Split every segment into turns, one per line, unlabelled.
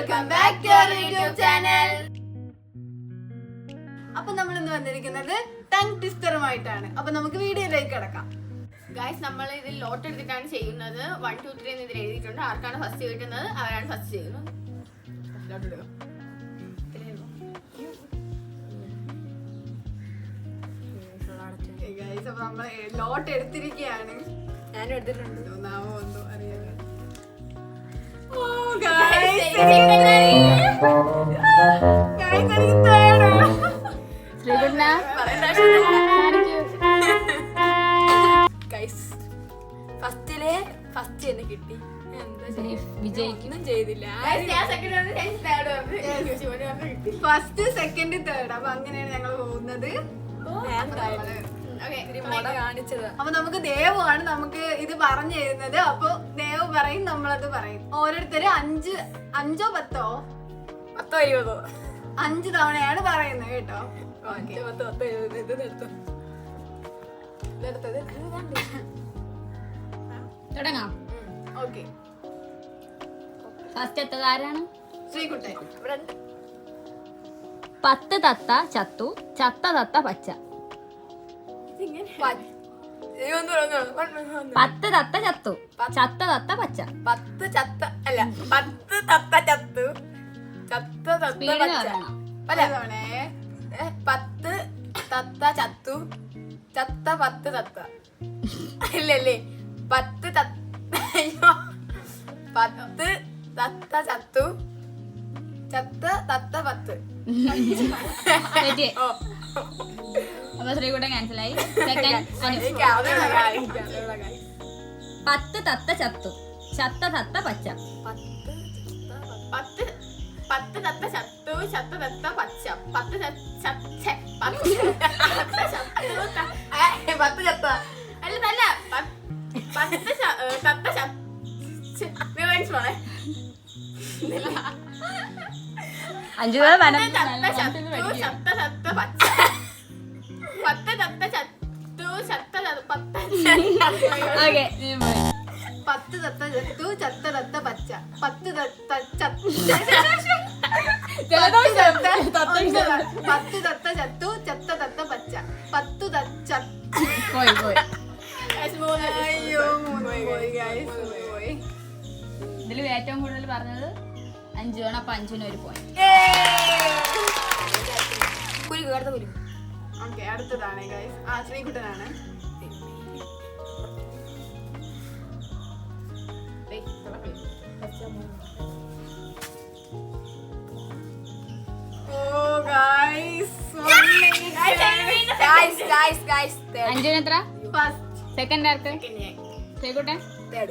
Welcome back to our YouTube channel. അപ്പൊ നമ്മൾ ഇന്ന് വന്നിരിക്കുന്നത് ടങ് ട്വിസ്റ്ററുമായിട്ടാണ്. അപ്പൊ നമുക്ക് വീഡിയോയിലേക്ക് കിടക്കാം.
ഗൈസ്, നമ്മൾ ഇതിൽ ലോട്ട് എടുത്തിട്ടാണ് ചെയ്യുന്നത്. 1 2 3 എന്ന് ഇതിൽ എഴുതിയിട്ടുണ്ട്. ആർക്കാണ് ഫസ്റ്റ് കിട്ടുന്നത് അവരാണ് ഫസ്റ്റ് ചെയ്യുന്നത്. ലോട്ട് എടുക്കാം.
ഗൈസ്, അപ്പൊ നമ്മൾ ലോട്ട് എടുത്തിരിക്കുകയാണ്.
ഞാനും എടുത്തിട്ടുണ്ട്.
ഒന്നാമോ ഒന്നും അറിയാതെ.
ഫസ്റ്റ് തന്നെ കിട്ടി.
വിജയിക്കും
ചെയ്തില്ല.
First second third. അപ്പൊ അങ്ങനെയാണ് ഞങ്ങൾ പോകുന്നത്. അപ്പൊ നമുക്ക് ദേവുമാണ് നമുക്ക് ഇത് പറഞ്ഞു തരുന്നത്. അപ്പൊ ദേവ് പറയും, നമ്മളത് പറയും. ഓരോരുത്തര് 5 5 10 5 തവണയാണ് പറയുന്നത് കേട്ടോ.
തുടങ്ങാം.
ഓക്കെ,
ഫസ്റ്റ് എത്തത് ആരാണ്?
ശ്രീകുട്ടൻ.
10 തത്ത ചത്തു, ചത്ത തത്ത പച്ച. 10 തത്ത ചത്തു, ചത്ത തത്ത പച്ച.
10 ചത്ത അല്ല 10 തത്ത ചത്തു, ചത്ത തത്ത
സ്പീഡിൽ
പച്ച.
പറയണം.
അല്ല 10 തത്ത ചത്തു, ചത്ത 10 തത്ത. ഇല്ലല്ലേ 10 തത്ത 10 തത്ത ചത്തു, ചത്ത തത്ത 10.
തെറ്റി. അപ്പൊ ശ്രീകുട്ടൻ ക്യാൻസലായി. സെക്കൻഡ് 10 തത്ത ചത്തു, ചത്ത തത്ത പച്ച.
10 തത്ത ചത്തു, ചത്ത തത്ത പച്ച. 10 ചത്ത അല്ല 10 തത്ത
അഞ്ചു ഓക്കെ.
10 തത്ത ചത്തു, ചത്ത തത്ത പച്ച. 10 തത്ത ചത്തു, ചത്ത തത്ത പച്ച. 10 തത്ത
പോയി പോയി.
അയ്യോ, പോയി ഗൈസ്, പോയി.
ഇതിൽ ഏറ്റവും കൂടുതൽ പറഞ്ഞത് 5 ആണ്. അപ്പൊ 5-ന് 1 പോയിന്റ്.
ഓക്കെ, അടുത്തതാണ് ഗൈസ്. ശ്രീകുട്ടനാണ്. ഓ ഗൈസ്,
5-ന് എത്ര?
ഫസ്റ്റ്
സെക്കൻഡ് ആർക്ക്? ശ്രീകുട്ടൻ. Good.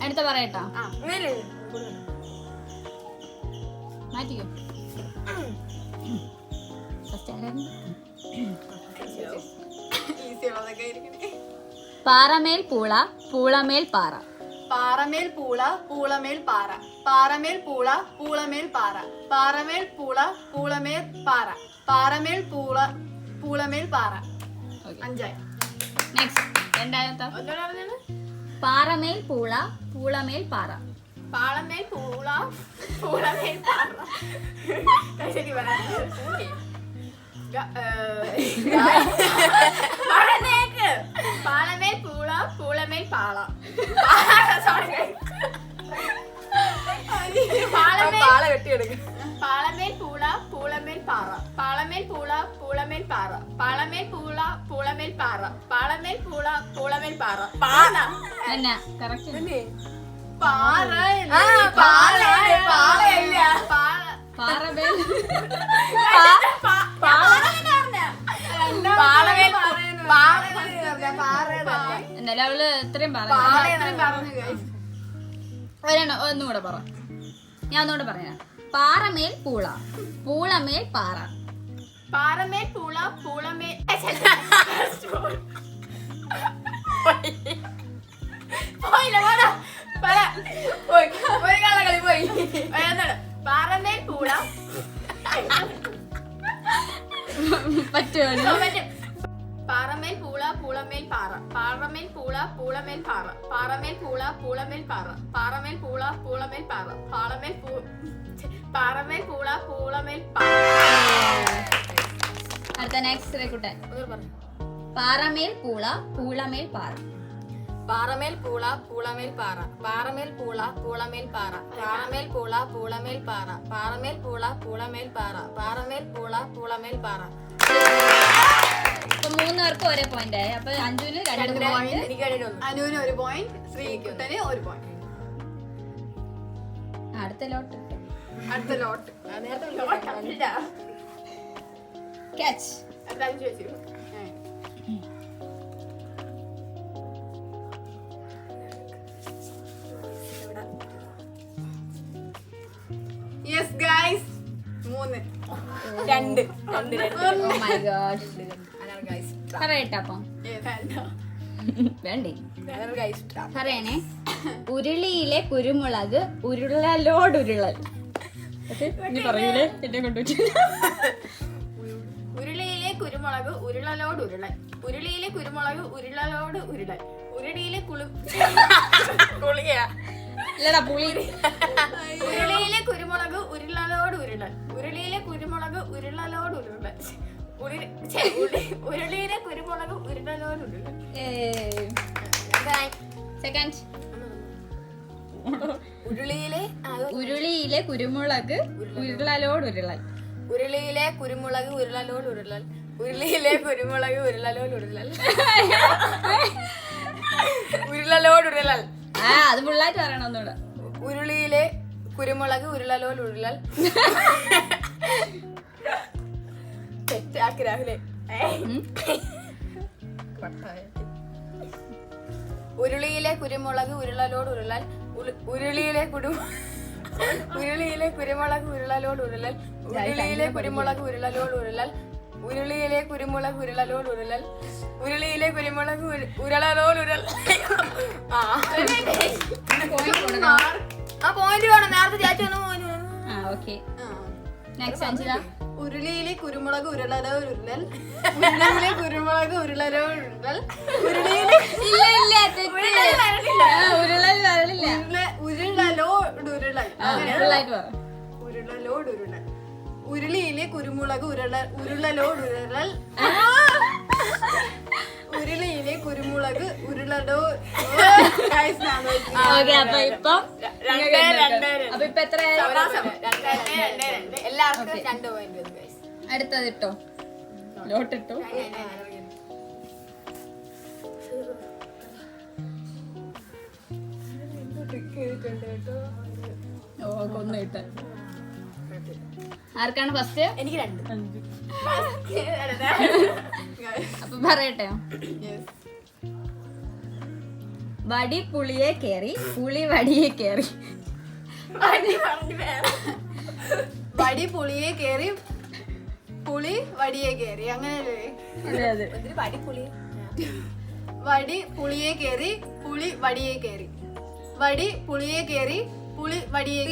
അടുത്ത പറയട്ടോ. മാറ്റിക്കോ. ഫസ്റ്റ് ആരായിരുന്നു?
ഈസി ഉള്ളതൊക്കെ ഇരിക്കണേ.
പാറമേൽ പൂള, പൂളമേൽ പാറ.
പാറമേൽ പൂള, പൂളമേൽ പാറ. പാറമേൽ പൂള, പൂളമേൽ പാറ. പാറമേൽ പൂള, പൂളമേൽ പാറ. പാറമേൽ പൂള, പൂളമേൽ പാറ. 5.
നെക്സ്റ്റ് രണ്ടാമത്തെ. പാറമേൽ പൂള, പൂളമേൽ പാറ.
പാളമേൽ പൂള, പൂളമേൽ പാറ. പാളമേൽ പൂള, പൂളമേൽ പാള. പാളമേൽ പൂള, പൂളമേൽ പാറ. പാളമേൽ പൂള, പൂളമേൽ പാറ. പാളമേൽ പൂള, പൂളമേൽ പാറ. പാളമേൽ പൂള, പൂളമേൽ പാറ.
എന്നാ കറക്റ്റ്?
പാറമേൽ
പാറമേൽ എന്നാലും അവള് ഇത്രയും പറഞ്ഞു. ഒന്നുകൂടെ പറ. ഞാൻ ഒന്നുകൂടെ പറയാം. പാറമേൽ പൂള, പൂളമേൽ പാറ.
പാറമേൽ പൂള, പൂളമേൽ പാറമേൽ പൂള പറ്റുമോ? പാറമേൽ പാറമേൽ പൂള പൂളമേൽ പാറ പാറമേൽ പൂള പൂളമേൽ പാറ പാറമേൽ പൂള പൂളമേൽ പാറ പാറമേൽ പൂള പൂളമേൽ പാറ പാറമേൽ പാറമേൽ പൂള പൂളമേൽ പാറ.
അടുത്ത നെക്സ്റ്റ് റെക്കുട്ടൻ.
ഒന്നുകൂടെ പറഞ്ഞു.
പാറമേൽ പൂള പൂളമേൽ പാറ.
പാറമേൽ പൂള പൂളമേൽ പാറ പാറമേൽ പൂള പൂളമേൽ പാറ പാറമേൽ പൂള പൂളമേൽ പാറ പാറമേൽ പൂള പൂളമേൽ പാറ പാറമേൽ പൂള പൂളമേൽ പാറ.
അപ്പൊ 3 പേർക്കും ഒരേ പോയിന്റ് ആയി. അപ്പൊ അഞ്ജുവിന് 2 പോയിന്റ്,
അനുവിന് 1 പോയിന്റ്, ശ്രീകുട്ടന് 1 പോയിന്റ്.
അടുത്ത ലോട്ട്
അടുത്ത lot
catch.
Yes guys 3
2
oh my god. പറയട്ടെ അപ്പം വേണ്ടേ? പറയണേ. ഉരുളിയിലെ കുരുമുളക് ഉരുളലോടുരുളൽ. ഇനി പറയൂലേ എന്നെ കൊണ്ടുപോയി.
ഉരുളിയിലെ കുരുമുളക് ഉരുളലോട് ഉരുളൽ ഉരുളിയിലെ കുരുമുളക് ഉരുളലോട് ഉരുളൽ ഉരുളിയിലെ
ഇല്ലടാ പുളി.
ഉരുളിയിലെ കുരുമുളക് ഉരുളലോട് ഉരുളൽ ഉരുളിയിലെ കുരുമുളക് ഉരുളലോട് ഉരുളൽ ഉരുളിയിലെ കുരുമുളക് ഉരുളലോട് ഉരുളൽ.
സെക്കൻഡ്.
ഉരുളിയിലെ
കുരുമുളക് ഉരുളലോടുരുളൽ
ഉരുളിയിലെ കുരുമുളക് ഉരുളലോട് ഉരുളൽ ഉരുളിയിലെ കുരുമുളക് ഉരുളലോട് ഉരുളൽ ഉരുളലോട് ഉരുളൽ.
അത് ഫുള്ളായിട്ട് പറയണം ഒന്നുകൂടെ.
ഉരുളിയിലെ കുരുമുളക് ഉരുളലോട് ഉരുളൽ. തെറ്റാക്കി രാഹുലേ. ഉരുളിയിലെ കുരുമുളക് ഉരുളലോട് ഉരുളൽ ഉരുളിയിലെ കുരുമുളക് ഉരുളലോട് ഉരുളൽ ഉരുളിയിലെ കുരുമുളക് ഉരുളലോട് ഉരുളൽ ഉരുളിയിലെ കുരുമുളക് ഉരുളലോട് ഉരുളൽ ഉരുളിയിലെ കുരുമുളക് ഉരുളലോട് ഉരുളൽ. ആ പോയിന്റ് വേണം. നേരത്തെ ചേച്ചി
നെക്സ്റ്റ് അഞ്ജിത.
ഉരുളിയിലെ കുരുമുളക് ഉരുളലോ ഉരുളൽ ഉരുളിയിലെ കുരുമുളക് ഉരുളലോ ഉരുളൽ ഉരുളിയിലെ ഉരുളലോടുരുളൽ ഉരുളിയിലെ കുരുമുളക് ഉരുളലോടുരുളൽ ഉരുളിയിലെ കുരുമുളക് ഉരുളലോ.
എല്ലാവർക്കും 2 പോയിന്റ്.
അടുത്തത് ഇട്ടോ, ലോട്ടിട്ടോ. ഓ കൊന്നിട്ട്. ആർക്കാണ് ഫസ്റ്റ്?
എനിക്ക് 2.
അപ്പൊ പറയട്ടെ. വടി പുളിയെ കേറി പുളി വടിയെ കേറി.
വടി പുളിയെ കേറി പുളി വടിയെ കേറി. അങ്ങനെയല്ലേ? വടി പുളിയെ കേറി പുളി വടിയെ കേറി വടി പുളിയെ കേറി പുളി വടിയെ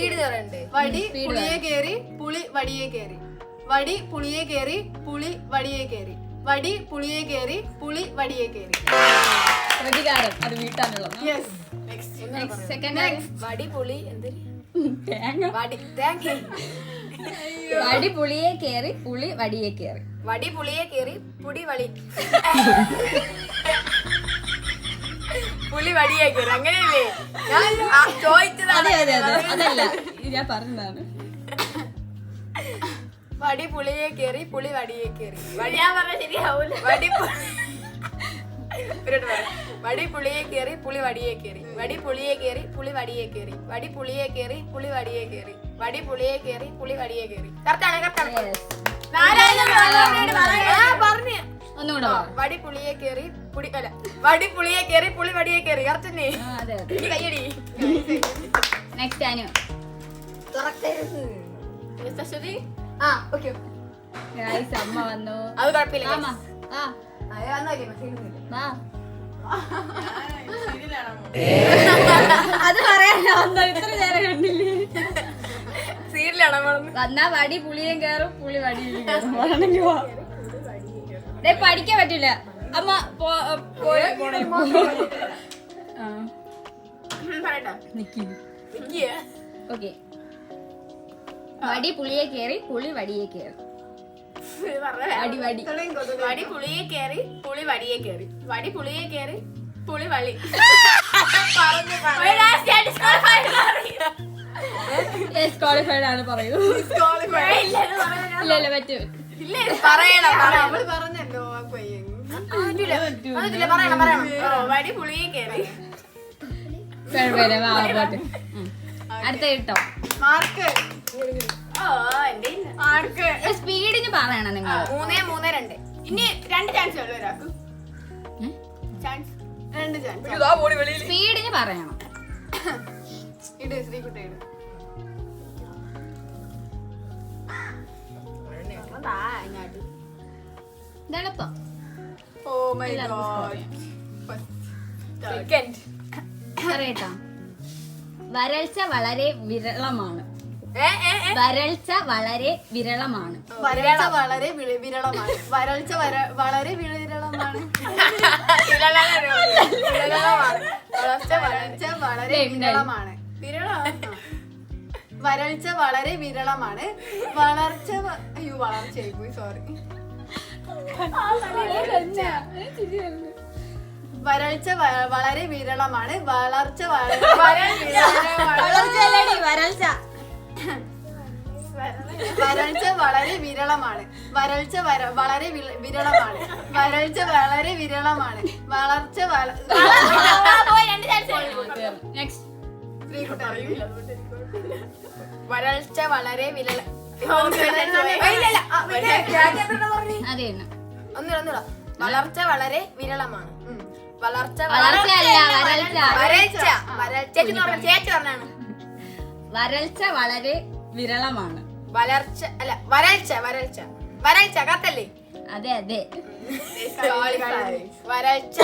വടി പുളിയെ കേറി പുളി വടിയെ കേറി വടി പുളിയെ കേറി പുളി വടിയെ കേറി വടി പുളിയെ കേറി പുളി വടിയെ കേറി.
പ്രതികാരം അത് വീട്ടാനുള്ളത്.
വടി പുളി
വടി പുളിയെ കേറി പുളി വടിയെ കേറി
വടി പുളിയെ കേറി പുടി വളി പുളി വടിയെ കേറി. അങ്ങനെയല്ലേ ചോദിച്ചതാണ്?
അതല്ല, ഞാൻ പറഞ്ഞതാണ്.
വടി പുളിയെ കേറി പുളി വടിയെ കേറി. ഞാൻ പറഞ്ഞ ശരിയാവൂല. വടി പുളിയെ കേറി പുളി വടിയെ കേറി വടി പുളിയെ കേറി പുളി വടിയെ കേറി വടി പുളിയെ കേറി പുളി വടിയെ കേറി വടി പുളിയെ കേറി പുളി വടിയെ കേറി. കറക്റ്റാണ്. പറഞ്ഞു.
ഒന്നുകൂടെ
വടി പുളിയെ കേറി പുളി അല്ല വടി പുളിയെ കേറി പുളി വടിയെ കേറി. കറക്റ്റന്നെ. കയ്യടി.
നെക്സ്റ്റ് അനു. അമ്മ വന്നു.
അത് കുഴപ്പമില്ല.
അത് പറയാനോ ഇത്ര നേരം കണ്ടില്ലേ?
സീരിയലാണോ
വന്നാ വടി പുളിയും കയറും പുളി വടിയും കയറും. പഠിക്കാൻ പറ്റില്ല. അമ്മ പോണേ
പറയട്ടെ.
നിക്കി
നിക്കിയേ.
ഓക്കെ. വടി പുളിയെ കേറി പുളി വടിയെ കേറി.
ഇത് പറഞ്ഞേ.
വടി വടി
വടി പുളിയെ കേറി പുളി വടിയെ കേറി. വടി പുളിയെ കേറി പുളി വളി.
ക്വാളിഫൈഡ് ആണ് പറയൂ. ഇല്ല ഇല്ല പറ്റും.
പറയണം.
അവള് പറഞ്ഞല്ലോ ആ പയ്യൻ.
വടി പുളിയെ കേറി.
പോട്ടെ. അടുത്ത കിട്ടോ.
മാർക്ക്
ഓ എന്റെ
മാർക്ക്
സ്പീഡിന് പറയണം നിങ്ങൾ.
3-3-2. ഇനി 2 ചാൻസ് ഉള്ളു ഒരാൾക്ക്. Chance
2 chance.
സ്പീഡിന് പറയണം.
ഇട് ശ്രീകുട്ടി ഇട്.
ഇതെളുപ്പം.
Oh my god.
സെക്കൻഡ്.
പറയട്ടോ. വരൾച്ച വളരെ വിരളമാണ്. വരൾച്ച വളരെ വിരളമാണ്.
വരൾച്ച വളരെ വിരളമാണ്. വരൾച്ച വളരെ വിരളമാണ്. വരൾച്ച വളരെ വിരളമാണ്. വരൾച്ച വളരെ വിരളമാണ്. അയ്യോ വളർച്ചയായി പോയി, സോറി. വരൾച്ച വളരെ വിരളമാണ്. വരൾച്ച വളരെ വിരളമാണ്. വരൾച്ച വളരെ വിരളമാണ്. വരൾച്ച വളരെ വിരളമാണ്. വളർച്ച
നെക്സ്റ്റ്.
വരൾച്ച വളരെ വിരള.
അതെ തന്നെ.
ഒന്നുകൂടെ. വളർച്ച വളരെ വിരളമാണ്.
വളർച്ചയല്ല, വരൾച്ച.
ചേച്ചി പറഞ്ഞാണ്.
വരൾച്ച വളരെ വിരളമാണ്.
വരൾച്ച അല്ല, വരൾച്ച. വരൾച്ച കത്തല്ലേ?
അതെ അതെ.
വരൾച്ച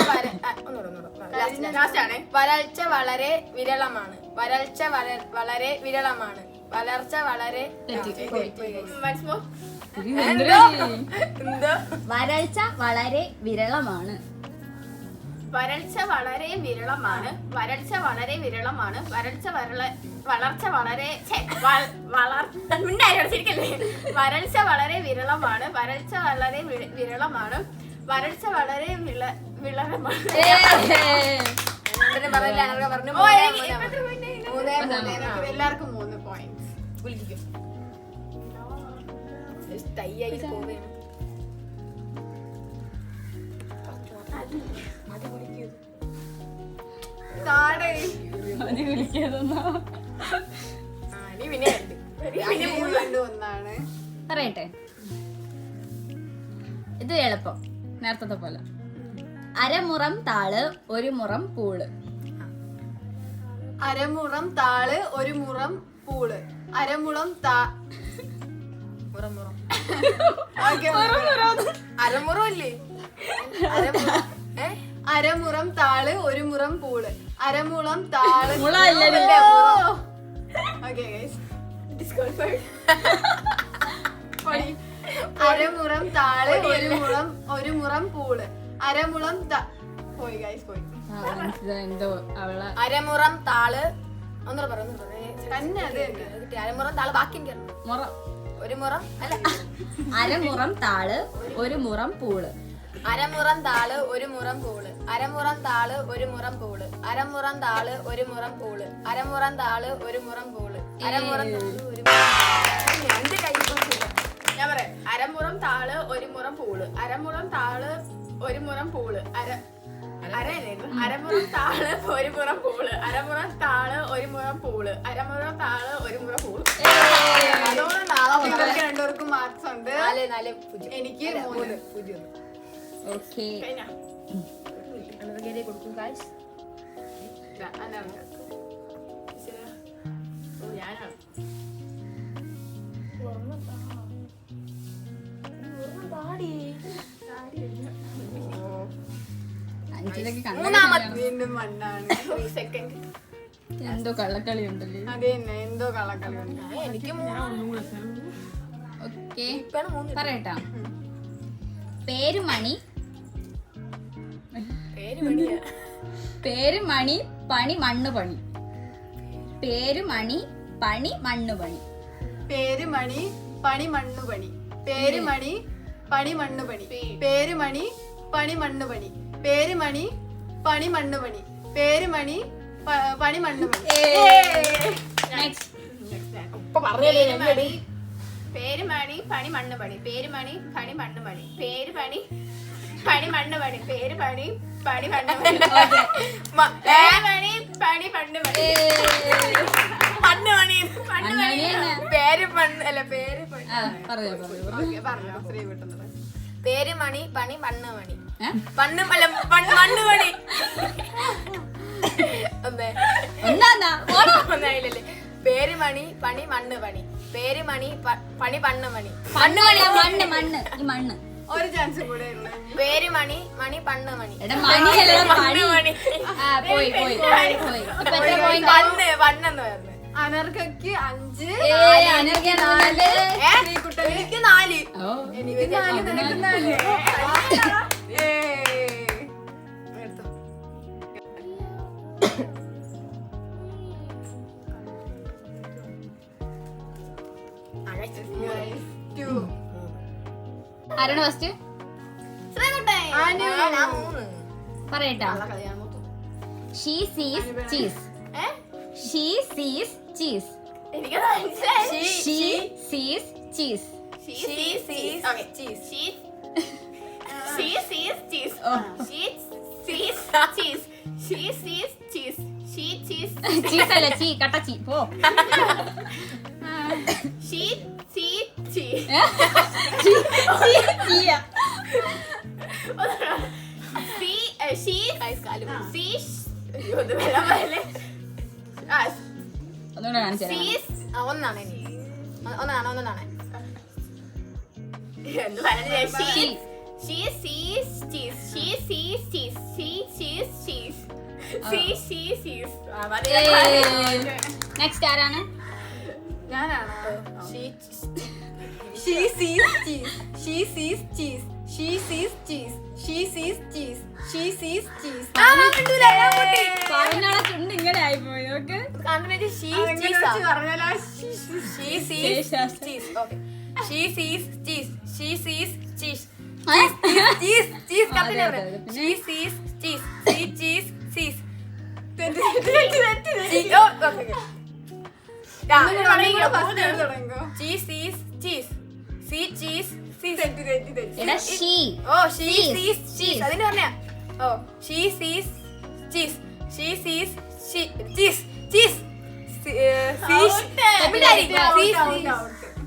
വരൾച്ച വളരെ വിരളമാണ്. വരൾച്ച വളരെ വിരളമാണ്. വളർച്ച വളരെ
വരൾച്ച വളരെ വിരളമാണ്.
വരൾച്ച വളരെ വിരളമാണ്. വരൾച്ച വളരെ വിരളമാണ്. വളർച്ച വളരെ ശരിക്കല്ലേ? വരൾച്ച വളരെ വിരളമാണ്. വരൾച്ച വളരെ വിരളമാണ്. വരൾച്ച വളരെ വിളരമാണ്.
എല്ലാവർക്കും 3 പോയിന്റ്. ഒന്നാണ്.
പറയട്ടെ. ഇത് എളുപ്പം, നേരത്തെ പോലെ. അരമുറം താള് ഒരു മുറം പൂള്.
അരമുറം താള് ഒരു മുറം പൂള്. അരമുളം
അരമുറല്ലേ?
അരമുറം താള് ഒരു മുറം പൂള്. അരമുളം താള്. ഓക്കേ ഗൈസ്, അരമുറം താള് ഒരു മുറം പൂള്. അരമുളം പോയി ഗൈസ്, പോയി.
എന്തോ അവളെ
അരമുറം താള്. ഒന്നുകൂടെ പറ.
തന്നെ അത്
അരമുറം താള് ബാക്കി
മുറം.
ഒരു മുറം അല്ല,
അരമുറം താള് ഒരു മുറം പൂള്.
അരമുറം താള് ഒരു മുറം പൂള്. അരമുറം താള് ഒരു മുറം പൂള്. അരമുറം താള് ഒരു മുറം പൂള്. അരമുറം താള് ഒരു മുറം പൂള്. അരമുറം ഞാൻ പറയാം. അരമുറം താള് ഒരു മുറം പൂള്. അരമുറം താള് ഒരു മുറം പൂള്. അരമുറം താള് ഒരു മുറം പൂള്. അരമുറം താള് ഒരു മുറം പൂള്. അരമുറം താള് ഒരു മുറം പൂള്.
അതുകൊണ്ട് നാളെ നിങ്ങൾക്ക് രണ്ടുപേർക്കും മാർക്സ് ഉണ്ട്. എനിക്ക് 3.
ഓക്കെ.
കൊടുക്കും കാശ്. ഞാനാണ്
വീണ്ടും മണ്ണാണ്.
എന്തോ കള്ളക്കളി ഉണ്ടല്ലേ?
അതെ തന്നെ, എന്തോ കള്ളക്കളി ഉണ്ട്.
എനിക്ക്
ഓക്കെ, പറയട്ടാ. പേരുമണി പേര് മണി പണി മണ്ണ് പണി. പേര് മണി പണി മണ്ണ് പണി.
പേര് മണി പണി മണ്ണു പണി. പേര് മണി പണി മണ്ണു പണി. പേര് മണി പണി മണ്ണു പണി. പേര് മണി പണി മണ്ണു പണി. പേര് മണി പണി മണ്ണു പണി.
നെക്സ്റ്റ്.
പേര് മണി പണി മണ്ണ് പണി. പേര് മണി പണി മണ്ണ് പണി. പേര് പണി പണി മണ്ണ് പണി. പേര് പണി പണി മണ്ണ് പണി. പേര് മണി പണി മണ്ണ് പണി. മണ്ണ് പണി മണ്ണ് പണി. പേര് മണ്ണ് അല്ല പേര് പണി.
പറഞ്ഞോ.
പറഞ്ഞോ ശ്രീ വിട്ടുന്നത്.
പേര് മണി പണി മണ്ണ് പണി. മണ്ണ് അല്ല മണ്ണ് പണി. ഒന്നായില്ലേ. പേര് മണി പണി മണ്ണ് പണി. പേര് മണി പണി മണ്ണ് പണി.
മണ്ണ് പണി മണ്ണ് മണ്ണ് ഈ മണ്ണ്.
ഒരു ചാൻസ് കൂടെ ഉള്ളു.
പേര് മണി മണി പണ്ണ് മണി.
പോയി പോയി പോയി. ഇപ്പൊ എത്ര പോയിന്റ്?
പണ്ണെന്ന് പറഞ്ഞു.
അനർക്കയ്ക്ക് 5,
അനർഘ 4,
ശ്രീകുട്ടന്
എനിക്ക് 4.
എനിക്ക് 4, നിനക്ക് 4.
ആരാണ് first? പറയട്ടാ. She sees cheese. She sees cheese.
എനിക്ക് മനസ്സിലായി.
She sees cheese.
She sees cheese. Okay. Cheese. She sees cheese. She sees cheese. She sees cheese. She sees
Cheese അല്ല ചീ കട്ട ചീ പോ.
She sees cheese.
ചീയ. ഒന്നുകൂടെ കാണിച്ചു തരാം.
ഒന്നാണ് She sees cheese. She sees cheese. She sees cheese. She sees cheese.
Next ആരാണ്?
ഞാനാണോ? She sees cheese. She sees cheese. She sees cheese. She sees cheese. She sees cheese.
പറഞ്ഞാളെ ചുണ്ട് ഇങ്ങനെ ആയിപ്പോയി. നോക്ക്.
She
പറഞ്ഞാലോ?
sees cheese. Okay. She sees cheese. She sees cheese. Cheese. കത്തില്ല. She sees cheese. She cheese sees. She sees cheese. She cheese sees.
എടാ she.
Oh, she sees cheese. അതിന് പറഞ്ഞ. Oh, she sees cheese. She sees cheese. Cheese.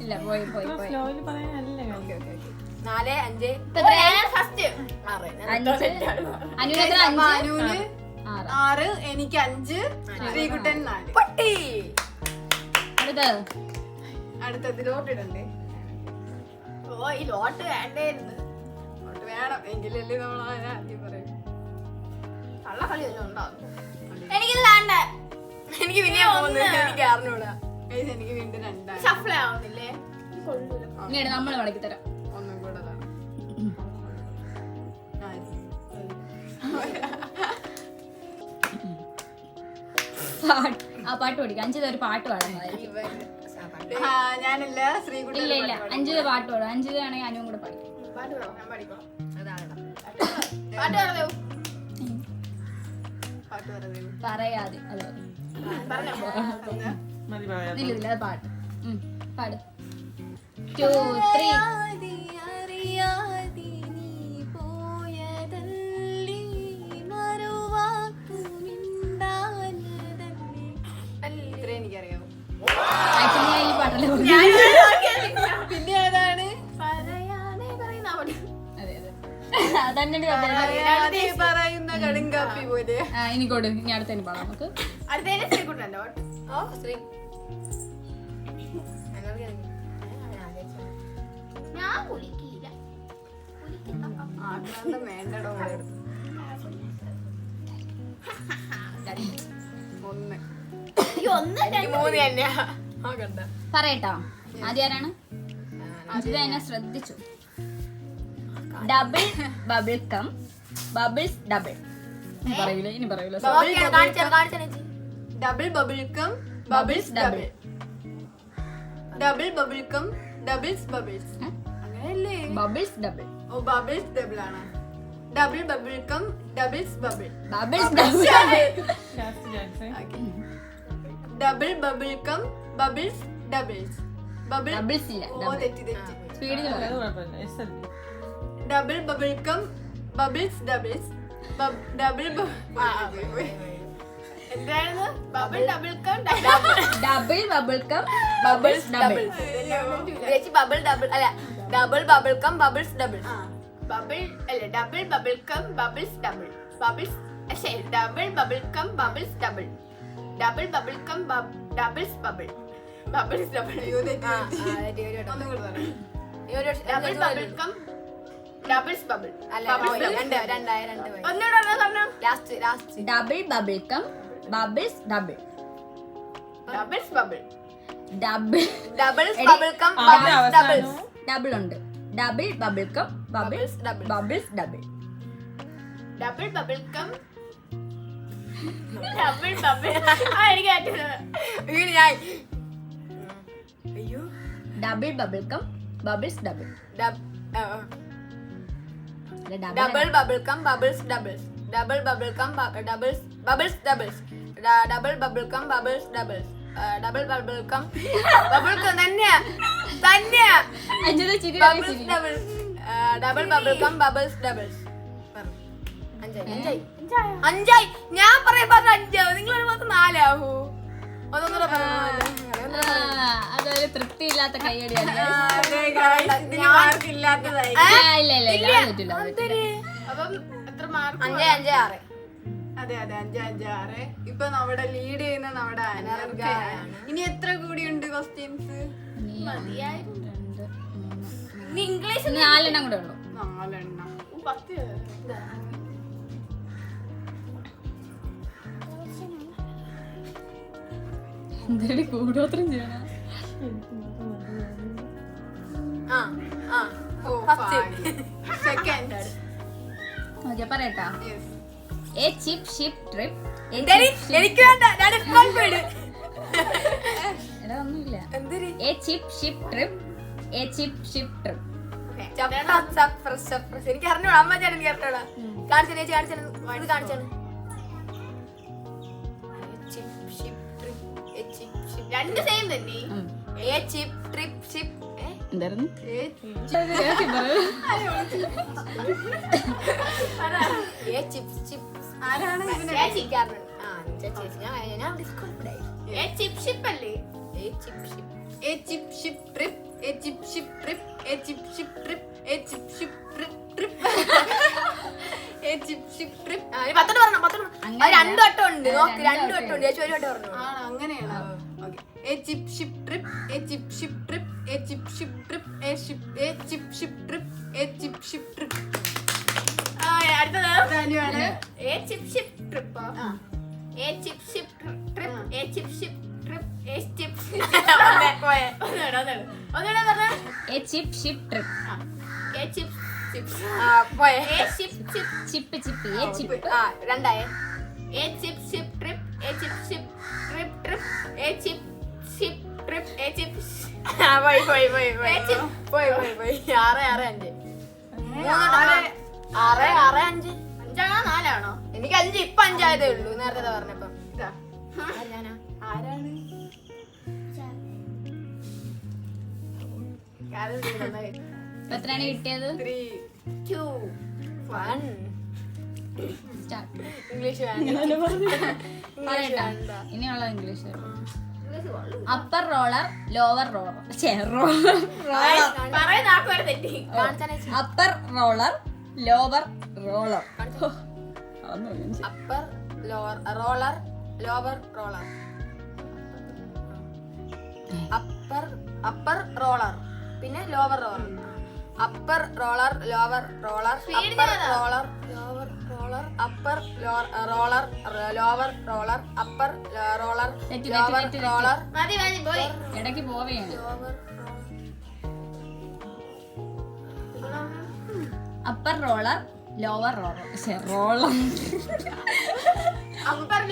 ഇല്ല പോയി പോയി പോയി.
4, 5.
ഇപ്പൊ എത്രയാ?
First
5. അനുവിന് എത്ര? 5.
അനുവിന് 6, എനിക്ക് 5, ശ്രീകുട്ടൻ 4.
പൊട്ടി.
അടുത്തതിലോട്ട് ഇടണ്ടേ?
ഓ ഈ ലോട്ട് വേണ്ടേന്ന്.
ലോട്ട് വേണം എങ്കിലല്ലേ നമ്മൾ ആദ്യം പറയും.
കള്ളക്കളി വല്ലതും ഉണ്ടാവും. എനിക്കിത് വേണ്ട. എനിക്ക് പിന്നെ എനിക്ക് അറിഞ്ഞൂടാ.
എനിക്ക് വീണ്ടും 2.
ഷഫിൾ ആവുന്നില്ലേ?
ഇങ്ങോട്ട് നമ്മൾ മടക്കി തരാം.
ഒന്നും കൂടെ തരാം.
ആ പാട്ട് പഠിക്കാം. 5 ഒരു പാട്ട് പാടുന്നതായിരിക്കും.
ഞാനല്ല ശ്രീകുട്ടൻ.
ഇല്ല ഇല്ല 5 പാട്ട് പാടും. 5 ആണെങ്കിൽ അനുവും കൂടെ പഠിക്കും.
പാട്ട് പാടാം. ഞാൻ പഠിക്കാം.
പാട്ട് പറഞ്ഞു.
പറയാതെ അത് ഇല്ല അത് പാട്ട്. പാട്. 2, 3.
ഇത്രേ എനിക്കറിയാവൂ.
ആക്ച്വലി ഞാൻ ഈ പാട്ടല്ലേ
പിന്നെ ഏതാണ്?
അതെ അതെ അതന്നെ
പറയുന്ന കടുങ്കാപ്പി പോലെ.
ഇനി കൊടു. ഇനി അടുത്തതിന് പാടാം നമുക്ക്.
അടുത്തതിന് ശ്രീകുട്ടൻ്റെ പാട്ട്. ഓ ശ്രീ ഞാൻ കുളിക്കില്ല.
ആക്രാന്തം വേണ്ടടോ. 1,
3 തന്നെയാ.
പറയട്ടോ. ആദ്യം ആരാണ്? അജിത എന്നെ ശ്രദ്ധിച്ചു. Double bubble gum bubbles double. ഇനി പറയൂല
double bubble gum bubbles double. Double bubble gum doubles bubbles. അങ്ങനെയല്ലേ?
Bubbles double.
ഓ ബബിൾസ് ഡബിൾ ആണ്. Double bubble gum doubles bubble.
Bubbles double.
Double bubble gum bubbles doubles. Bubble
doubles ഇല്ല.
ഓ തെറ്റി.
സ്പീഡിൽ പറയാം.
Double bubble gum bubbles doubles. Double
എന്തായിരുന്നു? Bubble double gum
double bubble gum bubbles double.
Bubble double അല്ല, double bubble gum bubbles double. Bubble അല്ല, double bubble gum bubbles double. Bubbles double bubble gum bubbles double. Double bubble gum doubles bubble. Bubbles double.
ഒന്നും കൂടെ പറയാം.
Double bubble gum doubles bubble.
Double bubble gum bubbles double.
Doubles bubble.
Double
doubles bubble gum bubbles doubles.
Double ഉണ്ട്. Double bubble gum bubbles bubbles double.
Double bubble gum double bubble. എനിക്ക് അയ്യോ.
Double bubble gum bubbles double.
Double bubble gum bubbles doubles. Double bubble gum doubles bubbles doubles. Double bubble gum bubbles doubles. Double bubble gum bubble gum തന്നെയാ bubbles doubles. Double bubble gum bubbles doubles. അഞ്ചായി. ഞാൻ പറയാൻ പറഞ്ഞ 5 ആവും. നിങ്ങൾ മാത്രം 4 ആവൂ. ഒന്നൊന്നര
അതൊരു തൃപ്തിയില്ലാത്ത കൈയടിയാണ്.
അപ്പം എത്ര മാർക്ക്? 5, 5, 6.
അതെ 5, 5, 6. ഇപ്പൊ നമ്മുടെ ലീഡ് ചെയ്യുന്ന നമ്മുടെ അനർഗയാണ്. ഇനി എത്ര കൂടിയുണ്ട് ക്വസ്റ്റ്യൻസ്?
ഇംഗ്ലീഷ്
4 എണ്ണം കൂടെ ഉള്ളു.
4 എണ്ണം.
10.
എന്തൊരു കൂടോത്രം ചെയ്യണം.
സെക്കൻഡ്.
ഓക്കെ പറയട്ടാ. A chip ship trip.
എനിക്ക് വേണ്ട.
എടാ ഒന്നുമില്ല. A chip ship trip. A chip ship trip.
എനിക്ക് അറിഞ്ഞോളൂ. അമ്മ ചേട്ടൻ കേട്ടോളാം. കാണിച്ചാണ്. രണ്ട് സെയിം തന്നെ. എ ചിപ്പ് ട്രിപ്പ് ഷിപ്പ്
എന്തായിരുന്നു?
ആരാണ് A chip ship trip, a chip ship trip, a chip ship trip, a chip ship trip trip. A chip ship trip.
രണ്ടു വട്ടം ഉണ്ട്. നോക്ക്, 2 വട്ടം ഉണ്ട്. ചേച്ചി 1 വട്ടം പറഞ്ഞു.
അങ്ങനെയാണോ? Okay. A chip ship trip, a chip ship trip, a chip ship trip, a chip ship trip, a chip ship trip.
അടുത്തത്
ധന്യവാദ്.
A chip ship trip. A chip ship trip, a chip ship trip, a chip. ഒന്നുകൂടെ പറഞ്ഞ.
A chip ship trip.
A chip ship. A chip chip.
Chip chip. A chip.
രണ്ടായേ. A chip ship trip, a chip ship trip trip, a chip ship trip, a chip. പോയി. 6, 6, 5. 5ആണോ 4ആണോ? എനിക്ക് 5. ഇപ്പൊ 5 ആയതേ ഉള്ളൂ. നേരത്തെ പറഞ്ഞപ്പോ. ഞാനാ
ആരാണ്?
എത്രയാണ് കിട്ടിയത്?
3,
2, 1.
സ്റ്റാർട്ട്.
ഇംഗ്ലീഷ്
പറയട്ടാ. ഇനിയുള്ള English. Upper roller, lower roller. Upper roller, lower roller.
Upper roller, lower roller. Upper roller, പിന്നെ lower roller. Upper roller, lower roller. Upper roller, lower roller. Upper roller, lower roller. Upper roller, lower roller.
ഇടയ്ക്ക് പോവുകയാണ്. Upper roller, lower roller
upper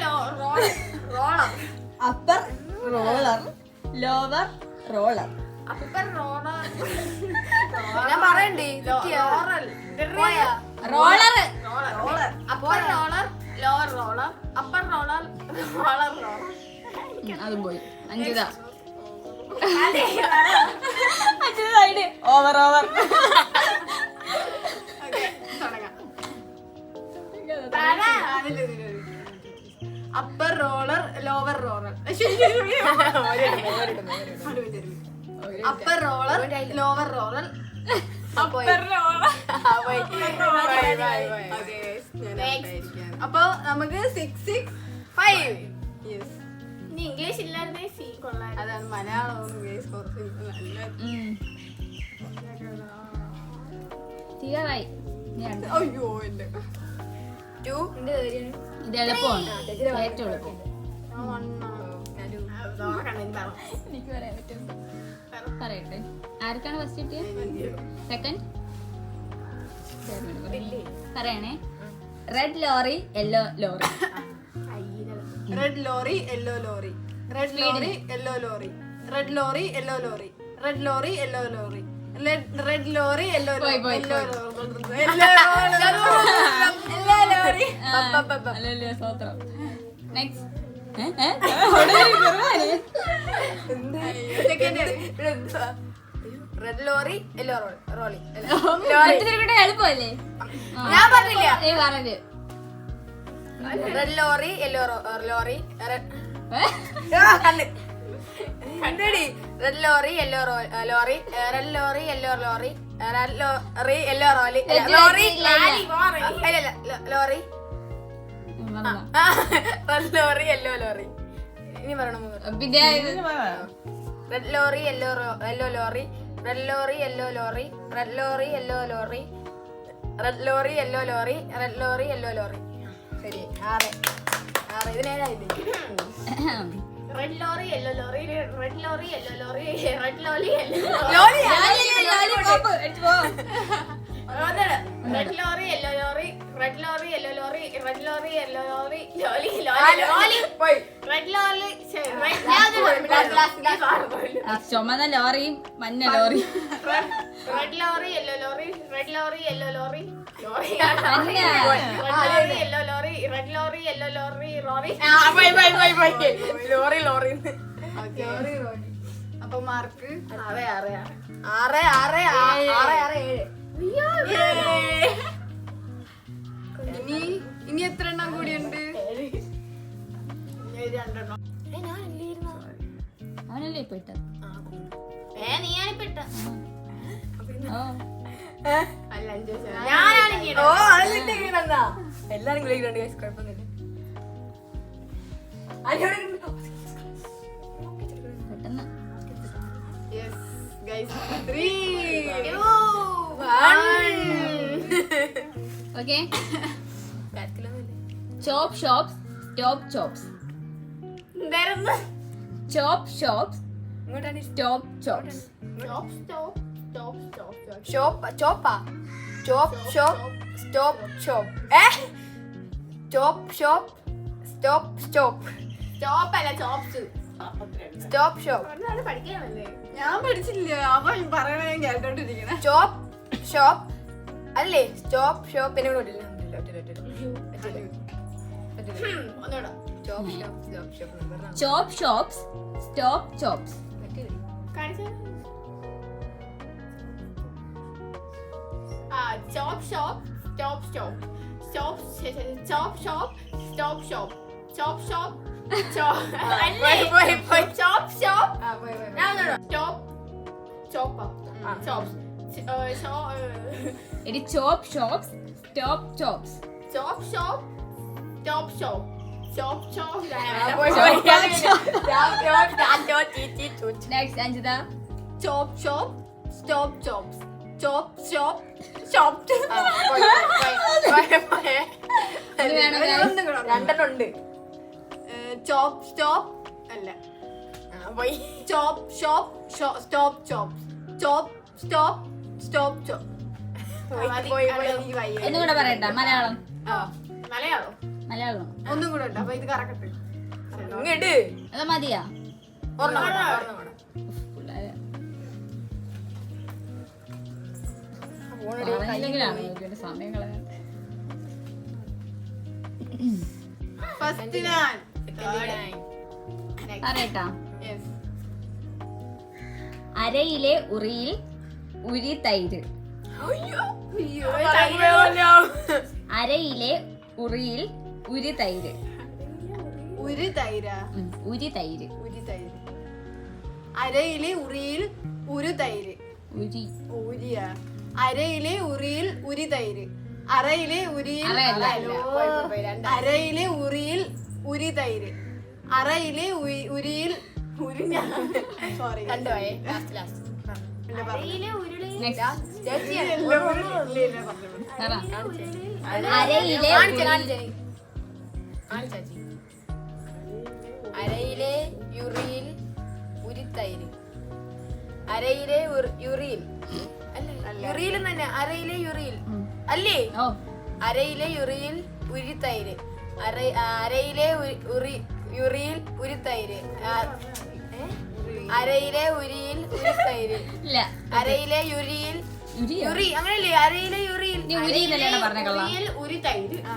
roller
upper roller lower roller
upper roller
ഞാൻ പറയണ്ടേ
roller
upper roller lower roller upper roller roller roller
അതും പോയി. Anjitha side over
upper roller lower roller upper roller lower roller അപ്പൊ നമുക്ക് 6 6 5.
ഇനി English ഇല്ലാതെ C കൊള്ളാൻ
അതാണ് മലയാളം
തീരാറായി.
അയ്യോ എന്റെ 2
ഇത് എളുപ്പമാണ്, ഏറ്റവും എളുപ്പം. എനിക്ക് പറയാൻ പറ്റും. പറയട്ടെ, ആർക്കാണ് ഫസ്റ്റ് കിട്ടിയത്? സെക്കൻഡ് പറയണേ. Red lorry yellow lorry.
Red lorry yellow lorry red lorry yellow lorry red lorry yellow lorry red lorry yellow lorry red lorry yellow
അല്ലല്ലോ സ്വത്രം. നെക്സ്റ്റ്
റെഡ് ലോറി യെല്ലോ റോളി
എളുപ്പമല്ലേ?
ഞാൻ പറഞ്ഞില്ല.
പറഞ്ഞു
red lorry yellow lorry red lorry yellow lorry red lorry yellow lorry red lorry yellow lorry lorry lorry red lorry yellow lorry. ഇനി പറയണം.
പിന്നെ
red lorry yellow lorry red lorry yellow lorry red lorry yellow lorry red lorry yellow lorry red lorry yellow lorry. ശരി, 6 ഇതിനേതായത്?
Red lorry yellow lorry red lorry yellow lorry red lorry yellow red lorry yellow lorry red lorry yellow lorry red lorry yellow lorry lolly lolly red lorry
ചുമന്ന ലോറിയും മഞ്ഞ lorry.
Red lorry yellow lorry red lorry yellow lorry lorry
മഞ്ഞ
yellow lorry red lorry yellow lorry lorry
lorry lorry. അപ്പൊ mark
6
ഇനി എത്ര എണ്ണം കൂടിയുണ്ട്?
അവനല്ലേ ഇപ്പൊ ഇട്ടത്?
നീയാണിപ്പെട്ട
ഓ
അല്ല ഞാനാണ്
എല്ലാരും കൂടി കുഴപ്പമൊന്നുമില്ല.
പെട്ടെന്ന്.
Yes, guys. 3 2 1.
ഓക്കെ. ചോപ്പ് ഷോപ്സ് സ്റ്റോപ്പ് ചോപ്സ്. ചോപ്പ് ഷോപ്സ് സ്റ്റോപ്പ് ചോപ്സ്.
ചോപ്പ് ചോപ്പ് സ്റ്റോപ്പ് സ്റ്റോപ്പ് ചോപ്പ് സ്റ്റോപ്പ് സ്റ്റോപ്പ്
സ്റ്റോപ്പ് അല്ല ചോപ്സ്
സ്റ്റോപ്പ് ഷോപ്പ്.
പഠിക്കാനല്ലേ?
ഞാൻ പഠിച്ചില്ല. അവ പറയണ ഞാൻ കേട്ടോണ്ടിരിക്കണേ.
ചോപ്പ്
ഷോപ്പ് അല്ലേ? സ്റ്റോപ്പ് ഷോപ്പ് പിന്നെ
ഒന്നുകൂടെ
ചോപ്പ് ഷോപ്സ് സ്റ്റോപ്പ് ചോപ്സ്.
ചോപ്പ് ഷോപ്പ് സ്റ്റോപ്പ് സ്റ്റോപ്പ് സ്റ്റോപ്പ് ചോപ്പ് ഷോപ്പ് സ്റ്റോപ്പ് ഷോപ്പ് ചോപ്പ് ഷോപ്പ് ചോപ്പ് shop stop ചോപ്പ് ചോപ്പ്
എടി ചോപ്പ് ഷോപ്സ് സ്റ്റോപ്പ് ചോപ്സ്.
ചോപ്പ് ഷോപ്പ് സ്റ്റോപ്പ് ഷോപ്പ് ചോപ്പ് ഷോപ്പ്
നെക്സ്റ്റ് അഞ്ജിത.
ചോപ്പ് ഷോപ്പ് സ്റ്റോപ്പ് ചോപ്സ് ചോപ്പ് ഷോപ്പ് ഷോപ്പ്.
ഇത് വേണം guys.
രണ്ടെണ്ണുണ്ട്. ചോപ്പ് സ്റ്റോപ്പ് അല്ല ചോപ്പ് shop stop ചോപ്പ് ചോപ്പ് stop stop ചോപ്പ് എനിക്ക് വയ്യ.
എന്നും കൂടെ പറയട്ടെ മലയാളം
മലയാളോ?
മലയാളം
ഒന്നും കൂടെ ഉണ്ട്. അപ്പൊ ഇത് കറക്കട്ടെ.
അത് മതിയാ പിള്ളേരെ പറയുന്നില്ലെങ്കിലാണ് ഇവരുടെ സമയം കളയാൻ.
ഫസ്റ്റ് ഞാൻ.
പറയട്ടാ
Yes.
അരയിലെ ഉറിയിൽ ഉരി തൈര്. അരയിലെ ഉറിയിൽ ഉരി തൈര്.
ഉരു തൈര.
ഉരി തൈര്.
ഉരി തൈര്. അരയിലെ ഉറിയിൽ ഉരു തൈര്.
ഉരി
ഊരിയ. അരയിലെ ഉറിയിൽ ഉരി തൈര്. അരയിലെ ഉരിയിൽ
അറയല്ല.
അരയിലെ ഉറിയിൽ ഉരി തൈര്. അരയിലെ ഉരിയിൽ സോറി
അരയിലെ ഉരുളി
പറ. അരയിലെ
അരയിലെ യുറിയിൽ ഉരിത്തൈര്. അരയിലെ യുറിയിൽ യുറിയിൽ തന്നെ. അരയിലെ യുറിയിൽ അല്ലേ?
ഓ
അരയിലെ യുറിയിൽ ഉരിത്തൈര്. അരയിലെ യുറിയിൽ ഉരിത്തൈര്. അരയിലെ ഉരിയിൽ ഉരിത്തൈര്.
ഇല്ല
അരയിലെ യുരിയിൽ
ഉരിയോ?
യുറി അങ്ങനല്ലേ? അരയിലെ യുറിയിൽ
നീ ഉരി എന്നല്ലേ പറഞ്ഞ കള്ള.
ഉരിത്തൈര്.
ആ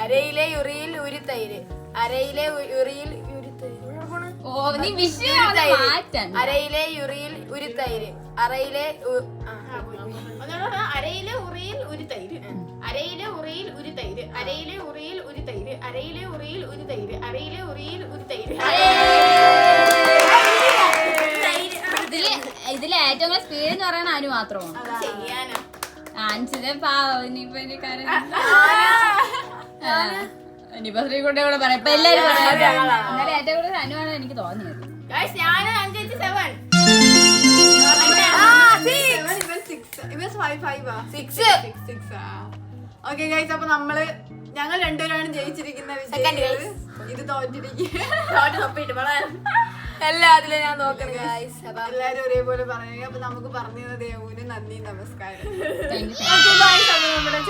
അരയിലെ യുറിയിൽ ഉരിത്തൈര്. അരയിലെ യുറിയിൽ ഉരിത്തൈര്.
ഓ നീ വിഷയം മാറ്റാൻ.
അരയിലെ യുറിയിൽ ഉരിത്തൈര്. അരയിലെ അരയിലെ ഉറിയിൽ ഉരിത്തൈര്. അരയിലെ ഉറിയിൽ ഉരിത്തൈര്. അരയിലെ ഉറിയിൽ ഉരിത്തൈര്. അരയിലെ ഉറിയിൽ ഉരിത്തൈര്. അരയിലെ ഉറിയിൽ ഉരിത്തൈര്.
ഇതില് ഏറ്റവും കൂടുതൽ സ്പീഡ് എന്ന് പറയുന്ന അനു മാത്രമാണ്.
ചെയ്യാനാ
അഞ്ചിനെ പാവം ഇനിയിപ്പോ ഇനിയിപ്പോ ശ്രീകുട്ടിയെ കൂടെ പറയാം. ഇപ്പൊ എല്ലാരും പറയാം. എന്നാലും ഏറ്റവും കൂടുതൽ അനുവാണ് എനിക്ക് തോന്നിയത്.
ഞാൻ 5 7
ഓക്കെ ഗൈസ്, അപ്പൊ ഞങ്ങൾ രണ്ടുപേരാണ് ജയിച്ചിരിക്കുന്ന വിജയികള്. ഇത് തോറ്റിരിക്കുക.
എല്ലാത്തിലും ഞാൻ നോക്കണം.
എല്ലാരും ഒരേപോലെ പറയുക. അപ്പൊ നമുക്ക് പറഞ്ഞു ദേവൂന് നന്ദി, നമസ്കാരം.
Thank you.
Okay guys, അപ്പൊ നമ്മുടെ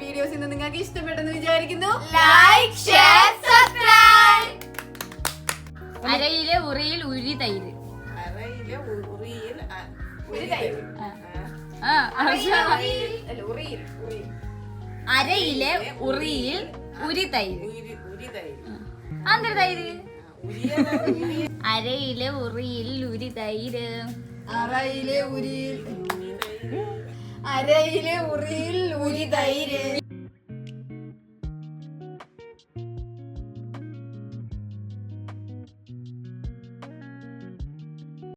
വീഡിയോസ് ഇന്ന് നിങ്ങൾക്ക് ഇഷ്ടപ്പെട്ടെന്ന് വിചാരിക്കുന്നു.
Like share subscribe.
അരയിലെ ഉറിയിൽ ഉരി തൈര്. അരയിലെ ഉറിയിൽ ഉരി തൈര്. അന്തര തൈര്. അരയിലെ ഉറിയിൽ ഉരി തൈര്.
അരയിലെ ഉരിയിൽ ഉരി തൈര്.